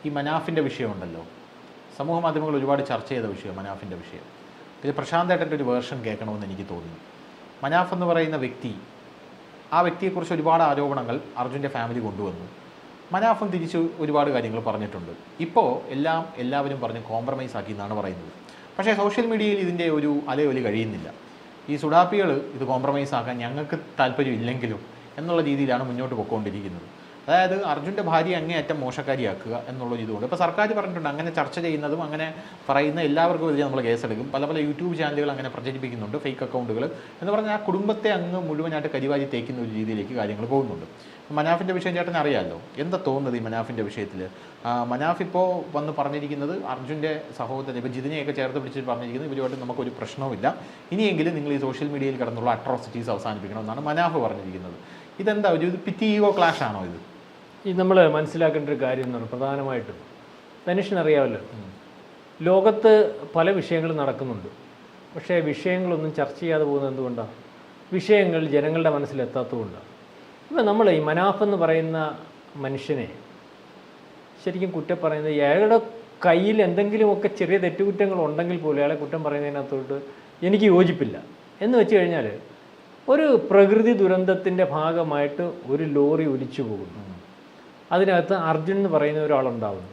ഈ മനാഫിൻ്റെ വിഷയമുണ്ടല്ലോ, സമൂഹ മാധ്യമങ്ങൾ ഒരുപാട് ചർച്ച ചെയ്ത വിഷയം മനാഫിൻ്റെ വിഷയം. ഇതിൽ പ്രശാന്ത് ഏട്ടൻ്റെ ഒരു വേർഷൻ കേൾക്കണമെന്ന് എനിക്ക് തോന്നി. മനാഫ് എന്ന് പറയുന്ന വ്യക്തി, ആ വ്യക്തിയെക്കുറിച്ച് ഒരുപാട് ആരോപണങ്ങൾ അർജുൻ്റെ ഫാമിലി കൊണ്ടുവന്നു. മനാഫും തിരിച്ച് ഒരുപാട് കാര്യങ്ങൾ പറഞ്ഞിട്ടുണ്ട്. ഇപ്പോൾ എല്ലാവരും പറഞ്ഞ് കോംപ്രമൈസ് ആക്കി എന്നാണ് പറയുന്നത്. പക്ഷേ സോഷ്യൽ മീഡിയയിൽ ഇതിൻ്റെ ഒരു അലയൊലി കഴിയുന്നില്ല. ഈ സുഡാപ്പികൾ ഇത് കോംപ്രമൈസ് ആക്കാൻ ഞങ്ങൾക്ക് താല്പര്യമില്ലെങ്കിലും എന്നുള്ള രീതിയിലാണ് മുന്നോട്ട് പോയിക്കൊണ്ടിരിക്കുന്നത്. അതായത് അർജുൻ്റെ ഭാര്യ അങ്ങേയറ്റം മോശക്കാരിയാക്കുക എന്നുള്ളൊരു ഇതുകൊണ്ട് ഇപ്പോൾ സർക്കാർ പറഞ്ഞിട്ടുണ്ട്, അങ്ങനെ ചർച്ച ചെയ്യുന്നതും അങ്ങനെ പറയുന്ന എല്ലാവർക്കും എതിരെ നമ്മൾ കേസെടുക്കും. പല യൂട്യൂബ് ചാനലുകൾ അങ്ങനെ പ്രചരിപ്പിക്കുന്നുണ്ട്, ഫേക്ക് അക്കൗണ്ടുകൾ എന്ന് പറഞ്ഞാൽ ആ കുടുംബത്തെ അങ്ങ് മുഴുവനായിട്ട് കരിവാരി തേക്കുന്ന ഒരു രീതിയിലേക്ക് കാര്യങ്ങൾ പോകുന്നുണ്ട്. മനാഫിൻ്റെ വിഷയം ചേട്ടൻ അറിയാമല്ലോ, എന്താ തോന്നുന്നത് ഈ മനാഫിൻ്റെ വിഷയത്തിൽ? മനാഫ് ഇപ്പോൾ വന്ന് പറഞ്ഞിരിക്കുന്നത് അർജുൻ്റെ സഹോദരൻ ഇപ്പോൾ ജിതിനെയൊക്കെ ചേർത്ത് പിടിച്ചിട്ട് പറഞ്ഞിരിക്കുന്നത് ഇവരുമായിട്ട് നമുക്കൊരു പ്രശ്നവുമില്ല, ഇനിയെങ്കിലും നിങ്ങൾ ഈ സോഷ്യൽ മീഡിയയിൽ കിടന്നുള്ള അട്രോസിറ്റീസ് അവസാനിപ്പിക്കണമെന്നാണ് മനാഫ് പറഞ്ഞിരിക്കുന്നത്. ഇതെന്താ ഒരു പിറ്റി ഈഗോ ക്ലാഷ് ആണോ ഇത്? ഈ നമ്മൾ മനസ്സിലാക്കേണ്ട ഒരു കാര്യം എന്ന് പറഞ്ഞാൽ പ്രധാനമായിട്ടും ധനുഷിനറിയാമല്ലോ, ലോകത്ത് പല വിഷയങ്ങളും നടക്കുന്നുണ്ട്. പക്ഷേ വിഷയങ്ങളൊന്നും ചർച്ച ചെയ്യാതെ പോകുന്നത് എന്തുകൊണ്ടാണ്? വിഷയങ്ങൾ ജനങ്ങളുടെ മനസ്സിലെത്താത്തതുകൊണ്ടാണ്. ഇപ്പം നമ്മൾ ഈ മനാഫ് എന്ന് പറയുന്ന മനുഷ്യനെ ശരിക്കും കുറ്റം പറയുന്നത്, അയാളുടെ കയ്യിൽ എന്തെങ്കിലുമൊക്കെ ചെറിയ തെറ്റുകുറ്റങ്ങൾ ഉണ്ടെങ്കിൽ പോലും അയാളെ കുറ്റം പറയുന്നതിനകത്തോട്ട് എനിക്ക് യോജിപ്പില്ല. എന്ന് വെച്ച് കഴിഞ്ഞാൽ ഒരു പ്രകൃതി ദുരന്തത്തിൻ്റെ ഭാഗമായിട്ട് ഒരു ലോറി ഒലിച്ചു പോകുന്നു, അതിനകത്ത് അർജുൻ എന്ന് പറയുന്ന ഒരാളുണ്ടാവുന്നു.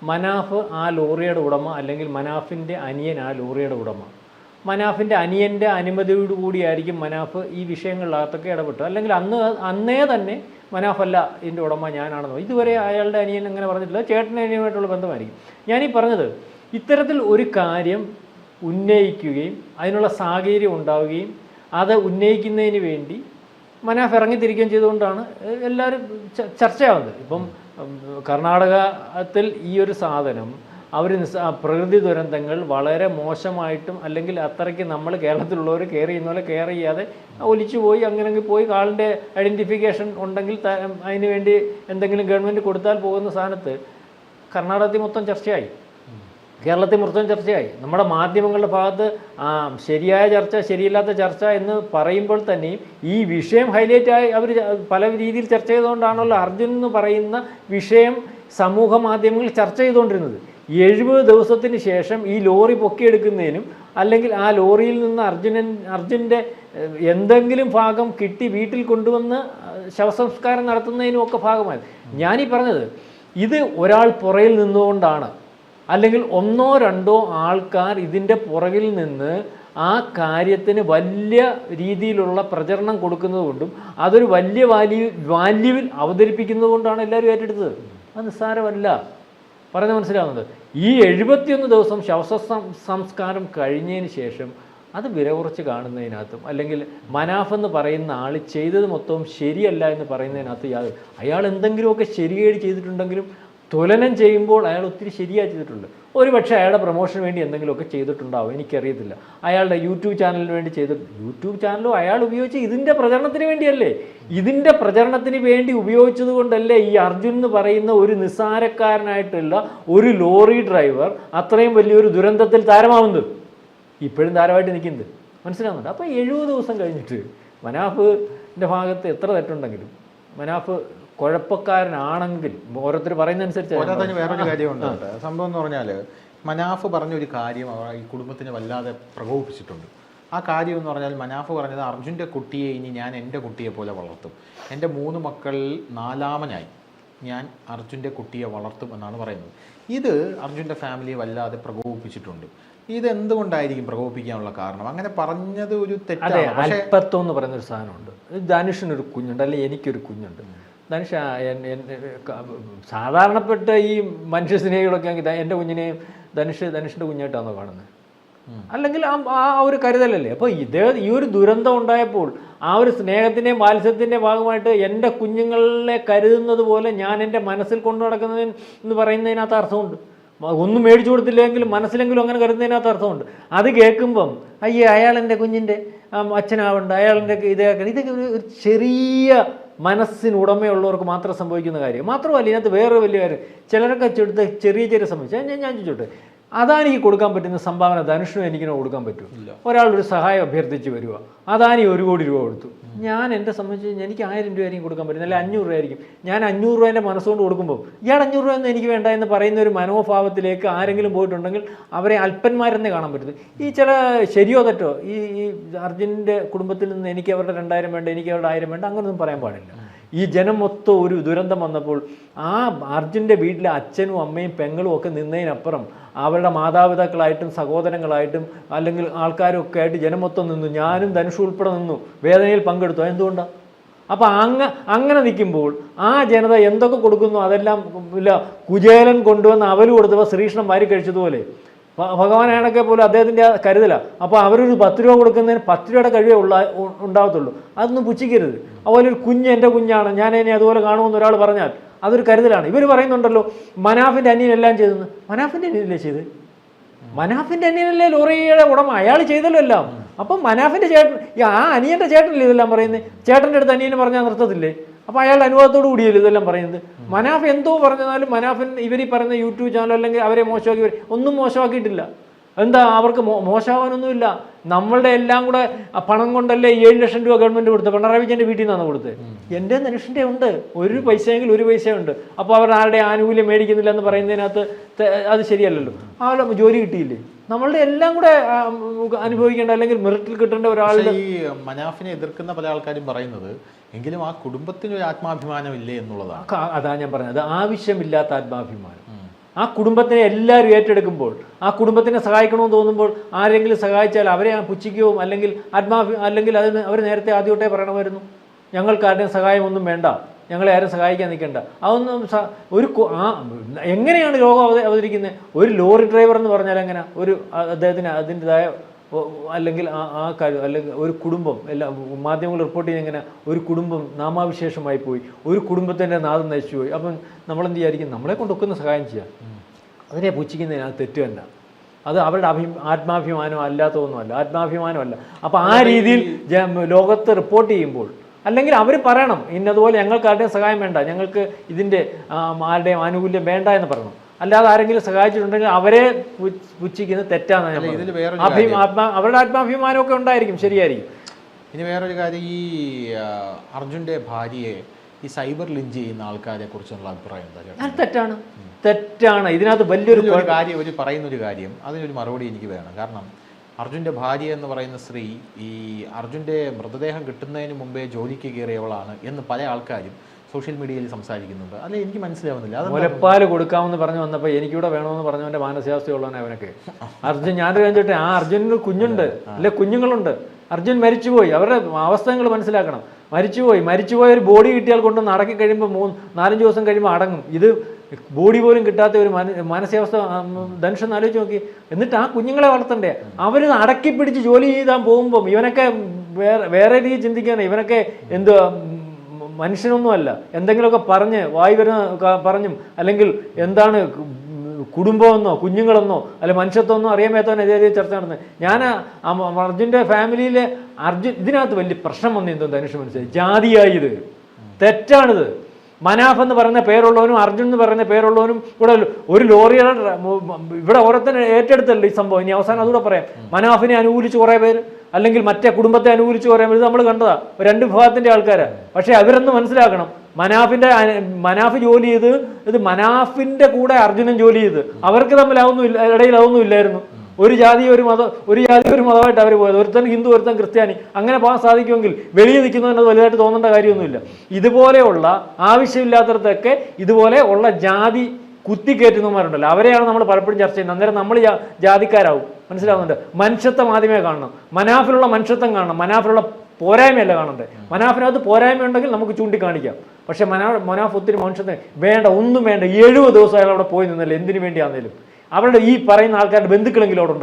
മനാഫ് ആ ലോറിയുടെ ഉടമ, അല്ലെങ്കിൽ മനാഫിൻ്റെ അനിയൻ ആ ലോറിയുടെ ഉടമ. മനാഫിൻ്റെ അനിയൻ്റെ അനുമതിയോടുകൂടിയായിരിക്കും മനാഫ് ഈ വിഷയങ്ങളിനകത്തൊക്കെ ഇടപെട്ടു. അല്ലെങ്കിൽ അന്നേ തന്നെ മനാഫല്ല ഇതിൻ്റെ ഉടമ ഞാനാണെന്നോ ഇതുവരെ അയാളുടെ അനിയൻ അങ്ങനെ പറഞ്ഞിട്ടില്ല. ചേട്ടനും അനിയനുമായിട്ടുള്ള ബന്ധമായിരിക്കും. ഞാനീ പറഞ്ഞത്, ഇത്തരത്തിൽ ഒരു കാര്യം ഉന്നയിക്കുകയും അതിനുള്ള സാഹചര്യം ഉണ്ടാവുകയും അത് ഉന്നയിക്കുന്നതിന് വേണ്ടി മനാഫ് ഇറങ്ങിത്തിരിക്കുകയും ചെയ്തുകൊണ്ടാണ് എല്ലാവരും ചർച്ചയാവുന്നത്. ഇപ്പം കർണാടകത്തിൽ ഈ ഒരു സാധനം അവർ പ്രകൃതി ദുരന്തങ്ങൾ വളരെ മോശമായിട്ടും, അല്ലെങ്കിൽ അത്രയ്ക്ക് നമ്മൾ കേരളത്തിലുള്ളവർ കെയർ ചെയ്യുന്ന പോലെ കെയർ ചെയ്യാതെ ഒലിച്ചു പോയി, അങ്ങനെ പോയി ആളിൻ്റെ ഐഡൻറ്റിഫിക്കേഷൻ ഉണ്ടെങ്കിൽ അതിന് വേണ്ടി എന്തെങ്കിലും ഗവൺമെൻറ് കൊടുത്താൽ പോകുന്ന സ്ഥാനത്ത് കർണാടകത്തിൽ മൊത്തം ചർച്ചയായി, കേരളത്തിൽ മൊത്തം ചർച്ചയായി. നമ്മുടെ മാധ്യമങ്ങളുടെ ഭാഗത്ത് ശരിയായ ചർച്ച, ശരിയില്ലാത്ത ചർച്ച എന്ന് പറയുമ്പോൾ തന്നെയും ഈ വിഷയം ഹൈലൈറ്റായി അവർ പല രീതിയിൽ ചർച്ച ചെയ്തുകൊണ്ടാണല്ലോ അർജുൻ എന്ന് പറയുന്ന വിഷയം സമൂഹ മാധ്യമങ്ങളിൽ ചർച്ച ചെയ്തുകൊണ്ടിരുന്നത്. 70 ദിവസത്തിന് ശേഷം ഈ ലോറി പൊക്കിയെടുക്കുന്നതിനും, അല്ലെങ്കിൽ ആ ലോറിയിൽ നിന്ന് അർജുൻ്റെ എന്തെങ്കിലും ഭാഗം കിട്ടി വീട്ടിൽ കൊണ്ടുവന്ന് ശവസംസ്കാരം നടത്തുന്നതിനും ഒക്കെ ഭാഗമായത്. ഞാനീ പറഞ്ഞത്, ഇത് ഒരാൾ പുറയിൽ നിന്നുകൊണ്ടാണ്, അല്ലെങ്കിൽ ഒന്നോ രണ്ടോ ആൾക്കാർ ഇതിൻ്റെ പുറകിൽ നിന്ന് ആ കാര്യത്തിന് വലിയ രീതിയിലുള്ള പ്രചരണം കൊടുക്കുന്നത് കൊണ്ടും അതൊരു വലിയ വാല്യുവിൽ അവതരിപ്പിക്കുന്നത് കൊണ്ടാണ് എല്ലാവരും ഏറ്റെടുത്തത്. അത് നിസ്സാരമല്ല, പറയുന്നത് മനസ്സിലാവുന്നത്. ഈ 71 ദിവസം സംസ്കാരം കഴിഞ്ഞതിന് ശേഷം അത് വില കുറച്ച് കാണുന്നതിനകത്തും, അല്ലെങ്കിൽ മനാഫ് എന്ന് പറയുന്ന ആൾ ചെയ്തത് മൊത്തവും ശരിയല്ല എന്ന് പറയുന്നതിനകത്ത് അയാൾ എന്തെങ്കിലുമൊക്കെ ശരികേട് ചെയ്തിട്ടുണ്ടെങ്കിലും തുലനം ചെയ്യുമ്പോൾ അയാൾ ഒത്തിരി ശരിയായി ചെയ്തിട്ടുണ്ട്. ഒരുപക്ഷെ അയാളുടെ പ്രൊമോഷന് വേണ്ടി എന്തെങ്കിലുമൊക്കെ ചെയ്തിട്ടുണ്ടാവും, എനിക്കറിയത്തില്ല. അയാളുടെ യൂട്യൂബ് ചാനലിന് വേണ്ടി യൂട്യൂബ് ചാനലും അയാൾ ഉപയോഗിച്ച് ഇതിൻ്റെ പ്രചരണത്തിന് വേണ്ടിയല്ലേ, ഇതിൻ്റെ പ്രചരണത്തിന് വേണ്ടി ഉപയോഗിച്ചത് കൊണ്ടല്ലേ ഈ അർജുൻ എന്ന് പറയുന്ന ഒരു നിസ്സാരക്കാരനായിട്ടുള്ള ഒരു ലോറി ഡ്രൈവർ അത്രയും വലിയൊരു ദുരന്തത്തിൽ താരമാവുന്നത്, ഇപ്പോഴും താരമായിട്ട് നിൽക്കുന്നത്. മനസ്സിലാവുന്നുണ്ട്? അപ്പോൾ 70 ദിവസം കഴിഞ്ഞിട്ട് മനാഫിൻ്റെ ഭാഗത്ത് എത്ര തെറ്റുണ്ടെങ്കിലും, മനാഫ് കുഴപ്പക്കാരനാണെങ്കിൽ ഓരോരുത്തർ പറയുന്നതനുസരിച്ച്. വേറൊരു കാര്യമുണ്ട്. സംഭവം എന്ന് പറഞ്ഞാൽ മനാഫ് പറഞ്ഞൊരു കാര്യം ഈ കുടുംബത്തിനെ വല്ലാതെ പ്രകോപിപ്പിച്ചിട്ടുണ്ട്. ആ കാര്യം എന്ന് പറഞ്ഞാൽ മനാഫ് പറഞ്ഞത്, അർജുൻ്റെ കുട്ടിയെ ഇനി ഞാൻ എൻ്റെ കുട്ടിയെ പോലെ വളർത്തും, എൻ്റെ 3 മക്കളിൽ 4-മനായി ഞാൻ അർജുൻ്റെ കുട്ടിയെ വളർത്തും എന്നാണ് പറയുന്നത്. ഇത് അർജുൻ്റെ ഫാമിലിയെ വല്ലാതെ പ്രകോപിപ്പിച്ചിട്ടുണ്ട്. ഇത് എന്തുകൊണ്ടായിരിക്കും പ്രകോപിപ്പിക്കാനുള്ള കാരണം? അങ്ങനെ പറഞ്ഞത് ഒരു തെറ്റാണ്. അല്പത്വം എന്ന് പറയുന്നൊരു സാധനമുണ്ട്. ധനുഷിനൊരു കുഞ്ഞുണ്ട്, അല്ലെങ്കിൽ എനിക്കൊരു കുഞ്ഞുണ്ട്. ധനുഷ സാധാരണപ്പെട്ട ഈ മനുഷ്യ സ്നേഹികളൊക്കെ ആണെങ്കിൽ എൻ്റെ കുഞ്ഞിനെയും ധനുഷിൻ്റെ കുഞ്ഞായിട്ടാണോ കാണുന്നത്? അല്ലെങ്കിൽ ആ ഒരു കരുതലല്ലേ? അപ്പോൾ ഈ ഒരു ദുരന്തം ഉണ്ടായപ്പോൾ ആ ഒരു സ്നേഹത്തിൻ്റെയും വാത്സല്യത്തിൻ്റെയും ഭാഗമായിട്ട് എൻ്റെ കുഞ്ഞുങ്ങളെ കരുതുന്നത് പോലെ ഞാൻ എൻ്റെ മനസ്സിൽ കൊണ്ടു നടക്കുന്നതിന് എന്ന് പറയുന്നതിനകത്ത് അർത്ഥമുണ്ട്. ഒന്നും മേടിച്ചു കൊടുത്തില്ലെങ്കിലും മനസ്സിലെങ്കിലും അങ്ങനെ കരുതുന്നതിനകത്ത് അർത്ഥമുണ്ട്. അത് കേൾക്കുമ്പം അയാളെൻ്റെ കുഞ്ഞിൻ്റെ അച്ഛനാവണ്ട, അയാളെൻ്റെ ഇതൊക്കെ ഒരു ചെറിയ മനസ്സിനുടമയുള്ളവർക്ക് മാത്രം സംഭവിക്കുന്ന കാര്യം. മാത്രമല്ല ഇതിനകത്ത് വേറൊരു വലിയ കാര്യം, ചിലരൊക്കെ ചെറുത്ത് ചെറിയ സംഭവിച്ചാൽ ഞാൻ ചോദിച്ചോട്ടെ, അദാനിക്ക് കൊടുക്കാൻ പറ്റുന്ന സംഭാവന ധനുഷിനും എനിക്കിനോ കൊടുക്കാൻ പറ്റും. ഒരാളൊരു സഹായം അഭ്യർത്ഥിച്ച് വരിക, അദാനി 1 കോടി രൂപ കൊടുത്തു, ഞാൻ എന്നെ സംബന്ധിച്ച് എനിക്ക് 1000 രൂപയായിരിക്കും കൊടുക്കാൻ പറ്റുന്നത്, അല്ലെ 500 രൂപയായിരിക്കും. ഞാൻ 500 രൂപേൻ്റെ മനസ്സുകൊണ്ട് കൊടുക്കുമ്പോൾ ഇയാൾ 500 രൂപയൊന്നും എനിക്ക് വേണ്ട എന്ന് പറയുന്ന ഒരു മനോഭാവത്തിലേക്ക് ആരെങ്കിലും പോയിട്ടുണ്ടെങ്കിൽ അവരെ അല്പന്മാരെന്നേ കാണാൻ പറ്റുന്നത്. ഈ ചില ശരിയോ തെറ്റോ ഈ അർജുൻ്റെ കുടുംബത്തിൽ നിന്ന് എനിക്ക് അവരുടെ 2000 വേണ്ട, എനിക്ക് അവരുടെ 1000 വേണ്ട, അങ്ങനെയൊന്നും പറയാൻ പാടില്ല. ഈ ജനം മൊത്തം ഒരു ദുരന്തം വന്നപ്പോൾ ആ അർജുൻ്റെ വീട്ടിലെ അച്ഛനും അമ്മയും പെങ്ങളും ഒക്കെ നിന്നതിനപ്പുറം അവരുടെ മാതാപിതാക്കളായിട്ടും സഹോദരങ്ങളായിട്ടും അല്ലെങ്കിൽ ആൾക്കാരും ഒക്കെ ആയിട്ട് ജനം മൊത്തം നിന്നു. ഞാനും ധനുഷ് ഉൾപ്പെടെ നിന്നു, വേദനയിൽ പങ്കെടുത്തു. എന്തുകൊണ്ടാണ്? അപ്പം അങ്ങനെ നിൽക്കുമ്പോൾ ആ ജനത എന്തൊക്കെ കൊടുക്കുന്നു അതെല്ലാം ഇല്ല, കുചേലൻ കൊണ്ടുവന്ന് അവല് കൊടുത്തപ്പോൾ ശ്രീകൃഷ്ണൻ വാരി കഴിച്ചതുപോലെ ഭഗവാനാണൊക്കെ പോലും അദ്ദേഹത്തിൻ്റെ കരുതലാണ്. അപ്പോൾ അവരൊരു 10 രൂപ കൊടുക്കുന്നതിന് 10 രൂപയുടെ കഴിവേ ഉണ്ടാവത്തുള്ളൂ. അതൊന്നും പുച്ഛിക്കരുത്. അതുപോലെ ഒരു കുഞ്ഞ് എൻ്റെ കുഞ്ഞാണ്, ഞാൻ എന്നെ അതുപോലെ കാണുമെന്ന് ഒരാൾ പറഞ്ഞാൽ അതൊരു കരുതലാണ്. ഇവർ പറയുന്നുണ്ടല്ലോ മനാഫിൻ്റെ അനിയനെല്ലാം ചെയ്തെന്ന്. മനാഫിൻ്റെ അനിയനല്ലേ ചെയ്ത്? മനാഫിൻ്റെ അനിയനല്ലേ ലോറിയുടെ ഉടമ, അയാൾ ചെയ്തല്ലോ എല്ലാം. അപ്പം മനാഫിൻ്റെ ചേട്ടൻ, ആ അനിയൻ്റെ ചേട്ടനല്ലേ ഇതെല്ലാം പറയുന്നത്? ചേട്ടൻ്റെ അടുത്ത് അനിയനെ പറഞ്ഞാൽ നിർത്തത്തില്ലേ? അപ്പോൾ അയാളുടെ അനുഭവത്തോടു കൂടിയല്ലോ ഇതെല്ലാം പറയുന്നത്. മനാഫ് എന്തോ പറഞ്ഞാലും മനാഫിൻ ഇവർ ഈ പറയുന്ന യൂട്യൂബ് ചാനൽ അല്ലെങ്കിൽ അവരെ മോശമാക്കി ഒന്നും മോശമാക്കിയിട്ടില്ല. എന്താ അവർക്ക് മോശമാവാനൊന്നുമില്ല. നമ്മളുടെ എല്ലാം കൂടെ പണം കൊണ്ടല്ലേ 7 ലക്ഷം രൂപ ഗവൺമെൻറ് കൊടുത്തത്. പിണറായി വിജയൻ്റെ വീട്ടിൽ നിന്നാണ് കൊടുത്തത്. എൻ്റെ ധനുഷിൻ്റെ ഉണ്ട്, 1 പൈസയെങ്കിൽ 1 പൈസയുണ്ട്. അപ്പോൾ അവർ ആരുടെ ആനുകൂല്യം മേടിക്കുന്നില്ല എന്ന് പറയുന്നതിനകത്ത് അത് ശരിയല്ലല്ലോ. ആ ജോലി കിട്ടിയില്ലേ? നമ്മളുടെ എല്ലാം കൂടെ അനുഭവിക്കേണ്ട അല്ലെങ്കിൽ മെറിറ്റിൽ കിട്ടേണ്ട ഒരാളുടെ. ഈ മനാഫിനെ എതിർക്കുന്ന പല ആൾക്കാരും പറയുന്നത് എങ്കിലും ആ കുടുംബത്തിന് ഒരു ആത്മാഭിമാനം ഇല്ലേ എന്നുള്ളതാണ്. അതാ ഞാൻ പറഞ്ഞത്, ആവശ്യമില്ലാത്ത ആത്മാഭിമാനം. ആ കുടുംബത്തിനെ എല്ലാവരും ഏറ്റെടുക്കുമ്പോൾ, ആ കുടുംബത്തിനെ സഹായിക്കണമെന്ന് തോന്നുമ്പോൾ ആരെങ്കിലും സഹായിച്ചാൽ അവരെ പുച്ഛിക്കുകയോ അല്ലെങ്കിൽ അതിന് അവർ നേരത്തെ ആദ്യമോട്ടേ പറയണമായിരുന്നു, ഞങ്ങൾക്ക് ആരുടെയും സഹായമൊന്നും വേണ്ട, ഞങ്ങളെ ആരും സഹായിക്കാൻ നിൽക്കേണ്ട. അതൊന്നും എങ്ങനെയാണ് ലോകം അവതരിക്കുന്നത്? ഒരു ലോറി ഡ്രൈവർ എന്ന് പറഞ്ഞാൽ എങ്ങനെ ഒരു അദ്ദേഹത്തിന് അതിൻ്റെതായ അല്ലെങ്കിൽ ആ കാര്യം അല്ലെങ്കിൽ ഒരു കുടുംബം എല്ലാം മാധ്യമങ്ങൾ റിപ്പോർട്ട് ചെയ്യുന്ന എങ്ങനെ ഒരു കുടുംബം നാമാവിശേഷമായി പോയി, ഒരു കുടുംബത്തിൻ്റെ നാദം നശിച്ചു പോയി. അപ്പം നമ്മളെന്ത് വിചാരിക്കും? നമ്മളെ കൊണ്ടൊക്കുന്ന സഹായം ചെയ്യാം, അതിനെ പുച്ഛിക്കുന്നതിനകത്ത് തെറ്റ് തന്നെ. അത് അവരുടെ ആത്മാഭിമാനം അല്ലാത്തതൊന്നുമല്ല, ആത്മാഭിമാനമല്ല. അപ്പോൾ ആ രീതിയിൽ ലോകത്ത് റിപ്പോർട്ട് ചെയ്യുമ്പോൾ അല്ലെങ്കിൽ അവർ പറയണം ഇന്നതുപോലെ ഞങ്ങൾക്ക് ആരുടെയും സഹായം വേണ്ട, ഞങ്ങൾക്ക് ഇതിൻ്റെ ആരുടെയും ആനുകൂല്യം വേണ്ട എന്ന് പറയണം. അല്ലാതെ ആരെങ്കിലും സഹായിച്ചിട്ടുണ്ടെങ്കിൽ അവരെ പുച്ഛിക്കുന്നത് തെറ്റാണ്. അവരുടെ ആത്മാഭിമാനമൊക്കെ ഉണ്ടായിരിക്കും, ശരിയായിരിക്കും. ഇനി വേറൊരു കാര്യം, ഈ അർജുൻ്റെ ഭാര്യയെ ഈ സൈബർ ലിഞ്ച് ചെയ്യുന്ന ആൾക്കാരെ കുറിച്ചുള്ള അഭിപ്രായം എന്താ? അത് തെറ്റാണ്. ഇതിനകത്ത് വലിയൊരു കാര്യം പറയുന്നൊരു കാര്യം, അതിനൊരു മറുപടി എനിക്ക് വേണം. കാരണം അർജുൻ്റെ ഭാര്യ എന്ന് പറയുന്ന സ്ത്രീ ഈ അർജുൻ്റെ മൃതദേഹം കിട്ടുന്നതിന് മുമ്പേ ജോലിക്ക് കയറിയവളാണ് എന്ന് പല ആൾക്കാരും സോഷ്യൽ മീഡിയയിൽ സംസാരിക്കുന്നുണ്ട്. അല്ല, എനിക്ക് മനസ്സിലാവുന്നില്ല. അത് മുലപ്പാല് കൊടുക്കാമെന്ന് പറഞ്ഞു വന്നപ്പോൾ എനിക്കിവിടെ വേണമെന്ന് പറഞ്ഞവൻ്റെ മാനസികാവസ്ഥയുള്ളവനെ അവനൊക്കെ. അർജുൻ ഞാനൊരു കഴിഞ്ഞിട്ട് ആ അർജുനൊരു കുഞ്ഞുണ്ട്, അല്ലെ കുഞ്ഞുങ്ങളുണ്ട്. അർജുൻ മരിച്ചുപോയി, അവരുടെ അവസ്ഥകൾ മനസ്സിലാക്കണം. മരിച്ചുപോയ ഒരു ബോഡി കിട്ടിയാൽ കൊണ്ടൊന്ന് അടക്കി കഴിയുമ്പോൾ 3-4 ദിവസം കഴിയുമ്പോൾ അടങ്ങും. ഇത് ബോഡി പോലും കിട്ടാത്ത ഒരു മാനസികാവസ്ഥ ധനുഷെന്ന് ആലോചിച്ച് നോക്കി. എന്നിട്ട് ആ കുഞ്ഞുങ്ങളെ വളർത്തണ്ടേ? അവരിത് അടക്കി പിടിച്ച് ജോലി ചെയ്താൽ പോകുമ്പം ഇവനൊക്കെ വേറെ രീതി ചിന്തിക്കാനേ. ഇവനൊക്കെ എന്തുവാ, മനുഷ്യനൊന്നുമല്ല. എന്തെങ്കിലുമൊക്കെ പറഞ്ഞ് വായി വരുന്ന പറഞ്ഞും അല്ലെങ്കിൽ എന്താണ് കുടുംബമെന്നോ കുഞ്ഞുങ്ങളെന്നോ അല്ലെ മനുഷ്യത്വമെന്നോ അറിയാൻ മേത്തവൻ എതിരെ ചർച്ച നടന്നത്. ഞാൻ അർജുൻ്റെ ഫാമിലിയിലെ ഇതിനകത്ത് വലിയ പ്രശ്നം വന്നു. എന്തോ ധനുഷ് മനസ്സിലായി, ജാതിയായത് തെറ്റാണിത്. മനാഫ് എന്ന് പറയുന്ന പേരുള്ളവനും അർജുൻ എന്ന് പറയുന്ന പേരുള്ളവനും ഇവിടെ ഒരു ലോറിയുടെ ഇവിടെ ഓരോരുത്തരും ഏറ്റെടുത്തല്ലോ ഈ സംഭവം. ഇനി അവസാനം അതുകൂടെ പറയാം. മനാഫിനെ അനുകൂലിച്ച് കുറേ പേര് അല്ലെങ്കിൽ മറ്റേ കുടുംബത്തെ അനുകൂലിച്ച് കുറേ പേര് നമ്മൾ കണ്ടതാ, 2 വിഭാഗത്തിൻ്റെ ആൾക്കാരാണ്. പക്ഷേ അവരെന്ന് മനസ്സിലാക്കണം, മനാഫ് ജോലി ചെയ്ത് ഇത് മനാഫിൻ്റെ കൂടെ അർജുനൻ ജോലി ചെയ്ത് അവർക്ക് തമ്മിൽ ഇടയിൽ അതൊന്നും ഇല്ലായിരുന്നു. ഒരു ജാതി ഒരു മതമായിട്ട് അവർ പോയത്. ഒരുത്തൻ ഹിന്ദു, ഒരുത്തൻ ക്രിസ്ത്യാനി, അങ്ങനെ പോകാൻ സാധിക്കുമെങ്കിൽ വെളിയിൽ നിൽക്കുന്നതിന് വലുതായിട്ട് തോന്നേണ്ട കാര്യമൊന്നുമില്ല. ഇതുപോലെയുള്ള ആവശ്യമില്ലാത്തടത്തൊക്കെ ഇതുപോലെ ഉള്ള ജാതി കുത്തിക്കയറ്റുന്നവരുണ്ടല്ലോ, അവരെയാണ് നമ്മൾ പലപ്പോഴും ചർച്ച ചെയ്യുന്നത്. അന്നേരം നമ്മൾ ജാതിക്കാരാവും. മനസ്സിലാവുന്നുണ്ട്? മനുഷ്യത്വം ആദ്യമേ കാണണം, മനാഫിലുള്ള മനുഷ്യത്വം കാണണം, മനാഫിലുള്ള പോരായ്മയല്ല കാണണ്ടേ. മനാഫിനകത്ത് പോരായ്മ ഉണ്ടെങ്കിൽ നമുക്ക് ചൂണ്ടിക്കാണിക്കാം. പക്ഷെ മനാഫ് ഒത്തിരി മനുഷ്യത്വം വേണ്ട, ഒന്നും വേണ്ട. 70 ദിവസം അയാൾ അവിടെ പോയി നിന്നല്ലേ, എന്തിനു വേണ്ടിയാന്നേലും. അവരുടെ ഈ പറയുന്ന ആൾക്കാരുടെ ബന്ധുക്കളെങ്കിലും അവിടെ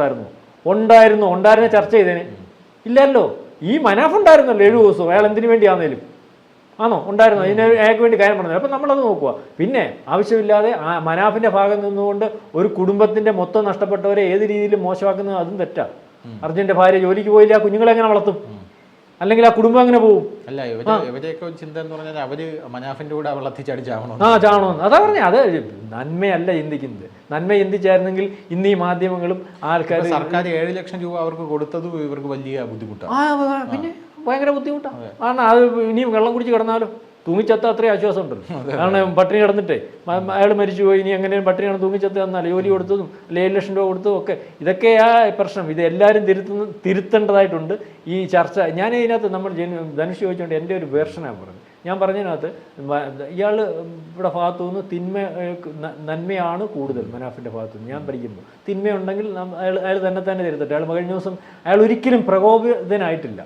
ഉണ്ടായിരുന്ന ചർച്ച ചെയ്തേനെ ഇല്ലല്ലോ. ഈ മനാഫ് ഉണ്ടായിരുന്നല്ലോ 7 ദിവസവും. അയാൾ എന്തിനു വേണ്ടിയാന്നേലും ആണോ ഉണ്ടായിരുന്നു? അയാൾക്ക് വേണ്ടി കാര്യം പറഞ്ഞത്. അപ്പം നമ്മളത് നോക്കുക. പിന്നെ ആവശ്യമില്ലാതെ മനാഫിൻ്റെ ഭാഗം നിന്നുകൊണ്ട് ഒരു കുടുംബത്തിൻ്റെ മൊത്തം നഷ്ടപ്പെട്ടവരെ ഏത് രീതിയിലും മോശമാക്കുന്നത് അതും തെറ്റാ. അർജുൻ്റെ ഭാര്യ ജോലിക്ക് പോയില്ല, കുഞ്ഞുങ്ങളെ എങ്ങനെ വളർത്തും? അല്ലെങ്കിൽ ആ കുടുംബം അങ്ങനെ പോകും. അല്ല ഇവരെയൊക്കെ ചിന്ത എന്ന് പറഞ്ഞാൽ അവര് മനാഫിന്റെ കൂടെ വെള്ളത്തിൽ ചാടി ചാവണം. ചാവണമെന്ന് അതാ പറഞ്ഞ. അത് നന്മയല്ല ചിന്തിക്കുന്നത്. നന്മ ചിന്തിച്ചായിരുന്നെങ്കിൽ ഇന്ന് ഈ മാധ്യമങ്ങളും ആൾക്കാർ സർക്കാർ 7 ലക്ഷം രൂപ അവർക്ക് കൊടുത്തത് ഇവർക്ക് വലിയ ബുദ്ധിമുട്ടാണ്. പിന്നെ ഭയങ്കര ബുദ്ധിമുട്ടാണ്. കാരണം അത് ഇനിയും വെള്ളം കുടിച്ച് കിടന്നാലോ തൂങ്ങിച്ചത്ത അത്രയും ആശ്വാസം ഉണ്ടല്ലോ. കാരണം പട്ടിണി കിടന്നിട്ടേ അയാൾ മരിച്ചുപോയി, ഇനി എങ്ങനെയും പട്ടിണി കിടന്ന് തൂങ്ങിച്ചത്ത് തന്നാൽ ജോലി കൊടുത്തതും അല്ലെ 7 ലക്ഷം രൂപ കൊടുത്തതും ഒക്കെ ഇതൊക്കെയാ പ്രശ്നം. ഇത് എല്ലാവരും തിരുത്തേണ്ടതായിട്ടുണ്ട് ഈ ചർച്ച. ഞാൻ ഇതിനകത്ത് നമ്മൾ ധനുഷ് ചോദിച്ചുകൊണ്ട് എൻ്റെ ഒരു വേർഷനാണ് പറഞ്ഞത്. ഞാൻ പറഞ്ഞതിനകത്ത് ഇയാൾ ഇവിടെ ഭാഗത്തു നിന്ന് നന്മയാണ് കൂടുതൽ മനാഫിൻ്റെ ഭാഗത്തു നിന്ന് ഞാൻ പഠിക്കുമ്പോൾ. തിന്മയുണ്ടെങ്കിൽ അയാൾ തന്നെ തിരുത്തട്ടെ. അയാൾ കഴിഞ്ഞ ദിവസം അയാൾ ഒരിക്കലും പ്രകോപിതനായിട്ടില്ല.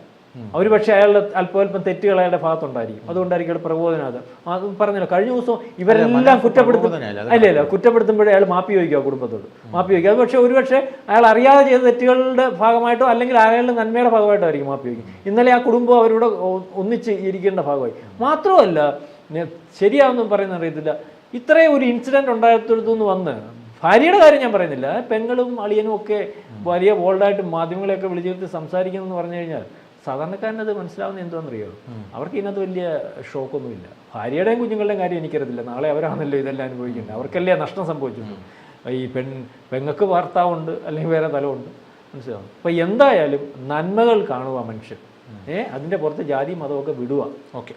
അവർ പക്ഷേ അയാളുടെ അല്പം തെറ്റുകൾ അയാളുടെ ഭാഗത്തുണ്ടായിരിക്കും. അതുകൊണ്ടായിരിക്കും അയാൾ പ്രകോപനാഥം. അത് പറഞ്ഞല്ലോ കഴിഞ്ഞ ദിവസം ഇവരെല്ലാം കുറ്റപ്പെടുത്തുമ്പോഴേ അയാൾ മാപ്പി ചോദിക്കുക കുടുംബത്തോട്, മാപ്പി ചോദിക്കുക. അത് പക്ഷേ ഒരുപക്ഷെ അയാൾ അറിയാതെ ചെയ്ത തെറ്റുകളുടെ ഭാഗമായിട്ടോ അല്ലെങ്കിൽ അയാളുടെ നന്മയുടെ ഭാഗമായിട്ടോ ആയിരിക്കും മാപ്പി ചോദിക്കും. ഇന്നലെ ആ കുടുംബം അവരോട് ഒന്നിച്ച് ഇരിക്കേണ്ട ഭാഗമായി. മാത്രമല്ല ശരിയാവെന്നും പറയുന്ന അറിയത്തില്ല, ഇത്രയും ഒരു ഇൻസിഡൻറ്റ് ഉണ്ടായടുത്തുനിന്ന് വന്ന് ഭാര്യയുടെ കാര്യം ഞാൻ പറയുന്നില്ല, പെങ്ങളും അളിയനും ഒക്കെ വലിയ ബോൾഡായിട്ട് മാധ്യമങ്ങളെയൊക്കെ വിളിച്ചിരുത്തി സംസാരിക്കുന്നതെന്ന് പറഞ്ഞു കഴിഞ്ഞാൽ സാധാരണക്കാരനത് മനസ്സിലാവുന്ന എന്താണെന്നറിയോ? അവർക്ക് ഇതിനകത്ത് വലിയ ഷോക്കൊന്നുമില്ല. ഭാര്യയുടെയും കുഞ്ഞുങ്ങളുടെയും കാര്യം എനിക്കറിയത്തില്ല. നാളെ അവരാണല്ലോ ഇതെല്ലാം അനുഭവിക്കുന്നത്. അവർക്കല്ലേ നഷ്ടം സംഭവിച്ചിട്ടുണ്ട്. ഈ പെങ്ങൾക്ക് ഭർത്താവുണ്ട് അല്ലെങ്കിൽ വേറെ തലമുണ്ട്, മനസ്സിലാവും. അപ്പോൾ എന്തായാലും നന്മകൾ കാണുക മനുഷ്യൻ. അതിൻ്റെ പുറത്ത് ജാതി മതമൊക്കെ വിടുക. ഓക്കെ.